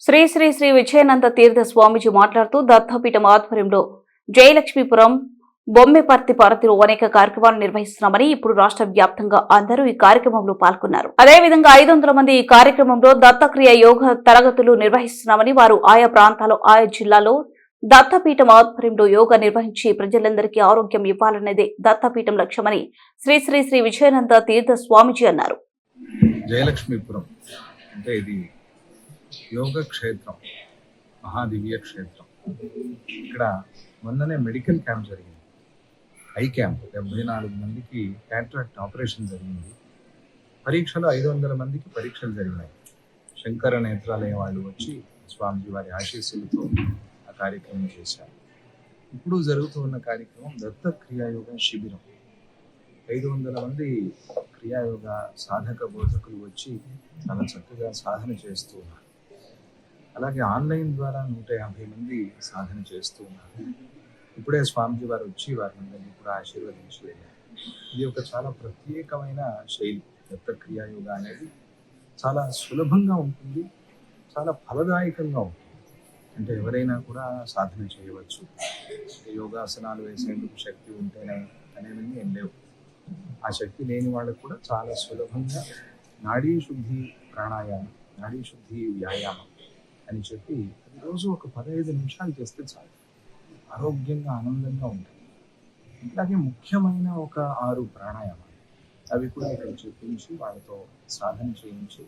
శ్రీ శ్రీ శ్రీ విజయానంద తీర్థ స్వామీజీ మాట్లాడుతూ దత్తపీఠం ఆధ్వర్యంలో జయలక్ష్మీపురం బొమ్మెపర్తి పరిధిలో అనేక కార్యక్రమాలు నిర్వహిస్తున్నామని, ఇప్పుడు రాష్ట్ర వ్యాప్తంగా అందరూ ఈ కార్యక్రమంలో పాల్గొన్నారు. అదేవిధంగా 500 మంది ఈ కార్యక్రమంలో దత్తక్రియ యోగ తరగతులు నిర్వహిస్తున్నామని, వారు ఆయా ప్రాంతాల్లో ఆయా జిల్లాలో దత్తపీఠం ఆధ్వర్యంలో యోగా నిర్వహించి ప్రజలందరికీ ఆరోగ్యం ఇవ్వాలనేదే దత్తపీఠం లక్ష్యమని శ్రీ శ్రీ శ్రీ విజయానంద తీర్థ స్వామీజీ అన్నారు. జయలక్ష్మీపురం అంటే ఇది యోగ క్షేత్రం, మహాదివ్య క్షేత్రం. ఇక్కడ మొన్ననే మెడికల్ క్యాంప్ జరిగింది, ఐ క్యాంప్. 74 మందికి క్యాట్రాక్ట్ ఆపరేషన్ జరిగింది. పరీక్షలు 500 మందికి పరీక్షలు జరిగినాయి. శంకర నేత్రాలయం వాళ్ళు వచ్చి స్వామిజీ వారి ఆశీస్సులతో ఆ కార్యక్రమం చేశారు. ఇప్పుడు జరుగుతూ ఉన్న కార్యక్రమం దత్త క్రియాయోగ శిబిరం. 500 మంది క్రియాయోగ సాధక బోధకులు వచ్చి చాలా చక్కగా సాధన చేస్తూ ఉన్నారు. అలాగే ఆన్లైన్ ద్వారా 150 మంది సాధన చేస్తూ ఉన్నారు. ఇప్పుడే స్వామిజీ వారు వచ్చి వారిని కూడా ఆశీర్వదించి వెళ్ళారు. ఇది ఒక చాలా ప్రత్యేకమైన శైలి. దత్త క్రియాయోగ అనేది చాలా సులభంగా ఉంటుంది, చాలా ఫలదాయకంగా ఉంటుంది. అంటే ఎవరైనా కూడా సాధన చేయవచ్చు. యోగాసనాలు వేసేందుకు శక్తి ఉంటేనే అనేవన్నీ ఏం లేవు. ఆ శక్తి లేని వాళ్ళకు కూడా చాలా సులభంగా నాడీ శుద్ధి ప్రాణాయామం, నాడీ శుద్ధి వ్యాయామం అని చెప్పి రోజు ఒక 15 నిమిషాలు చేస్తే చాలు, ఆరోగ్యంగా ఆనందంగా ఉంటుంది. ఇట్లాగే ముఖ్యమైన ఒక 6 ప్రాణాయామాలు అవి కూడా ఇక్కడ చూపించి వాళ్ళతో సాధన చేయించి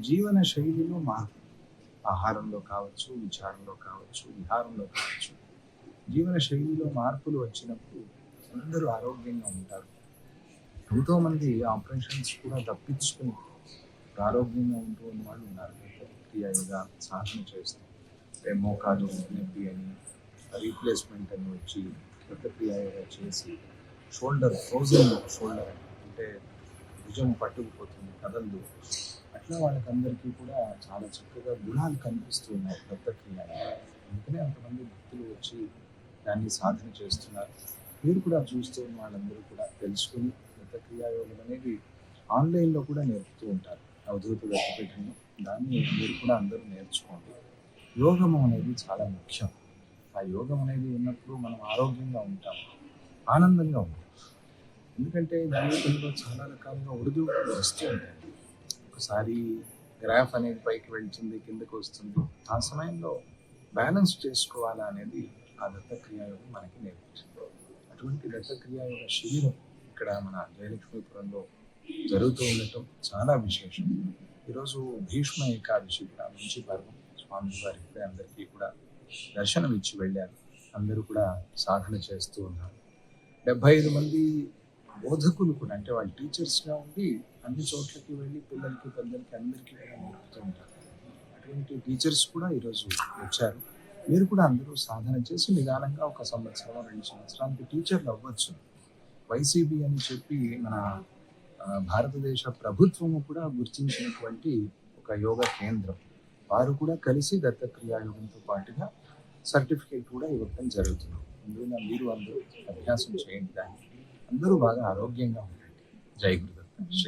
జీవన శైలిలో మార్పు, ఆహారంలో కావచ్చు, విచారంలో కావచ్చు, విహారంలో కావచ్చు, జీవన శైలిలో మార్పులు వచ్చినప్పుడు అందరూ ఆరోగ్యంగా ఉంటారు. ఎంతోమంది ఆపరేషన్స్ కూడా తప్పించుకుని ఆరోగ్యంగా ఉంటూ ఉన్న వాళ్ళు ఉన్నారు. క్రియాయోగా సాధన చేస్తారు. మోకాలు నొప్పి అని, రీప్లేస్మెంట్ అని వచ్చి కొత్త క్రియాయోగా చేసి షోల్డర్, ఫ్రోజన్ షోల్డర్ అంటే భుజం పట్టుకుపోతుంది, కదలదు. అట్లా వాళ్ళకందరికీ కూడా చాలా చక్కగా గుణాలు కనిపిస్తూ ఉన్నాయి దత్త క్రియాయోగా. అందుకనే అంతమంది భక్తులు వచ్చి దాన్ని సాధన చేస్తున్నారు. మీరు కూడా చూస్తూ ఉన్న వాళ్ళందరూ కూడా తెలుసుకుని దత్త క్రియాయోగం అనేది ఆన్లైన్లో కూడా నేర్పుతూ ఉంటారు అవధూత దత్తపీఠంలో. దాన్ని మీరు కూడా అందరూ నేర్చుకోండి. యోగం అనేది చాలా ముఖ్యం. ఆ యోగం అనేది ఉన్నప్పుడు మనం ఆరోగ్యంగా ఉంటాం, ఆనందంగా ఉంటాం. ఎందుకంటే జీవితంలో చాలా రకాలుగా ఒడిదుడుకులు వస్తూ ఉంటాయి. ఒకసారి గ్రాఫ్ అనేది పైకి వెళ్తుంది, కిందకు వస్తుంది. ఆ సమయంలో బ్యాలెన్స్ చేసుకోవాలా అనేది ఆ దత్త క్రియాయోగం మనకి నేర్పించింది. అటువంటి దత్త క్రియాయోగ శిబిరం ఇక్కడ మన జయలక్ష్మీపురంలో జరుగుతూ ఉండటం చాలా విశేషం. ఈరోజు భీష్మ ఏకాదశి కూడా మంచి పర్వం. స్వామి వారికి అందరికీ కూడా దర్శనం ఇచ్చి వెళ్ళారు. అందరూ కూడా సాధన చేస్తూ ఉన్నారు. 75 మంది బోధకులు కూడా, అంటే వాళ్ళు టీచర్స్గా ఉండి అన్ని చోట్లకి వెళ్ళి పిల్లలకి, పెద్దలకి అందరికీ కూడా నేర్పుతూ ఉంటారు. అటువంటి టీచర్స్ కూడా ఈరోజు వచ్చారు. మీరు కూడా అందరూ సాధన చేసి నిదానంగా 1 సంవత్సరం 2 సంవత్సరానికి టీచర్లు అవ్వచ్చు. వైసీబీ అని చెప్పి మన భారతదేశ ప్రభుత్వము కూడా గుర్తించినటువంటి ఒక యోగా కేంద్రం, వారు కూడా కలిసి దత్త క్రియాయోగంతో పాటుగా సర్టిఫికేట్ కూడా ఇవ్వడం జరుగుతుంది. అందువల్ల మీరు అందరూ అభ్యాసం చేయండి, దాన్ని అందరూ బాగా ఆరోగ్యంగా ఉండండి. జై గురుదత్త. శ్రీ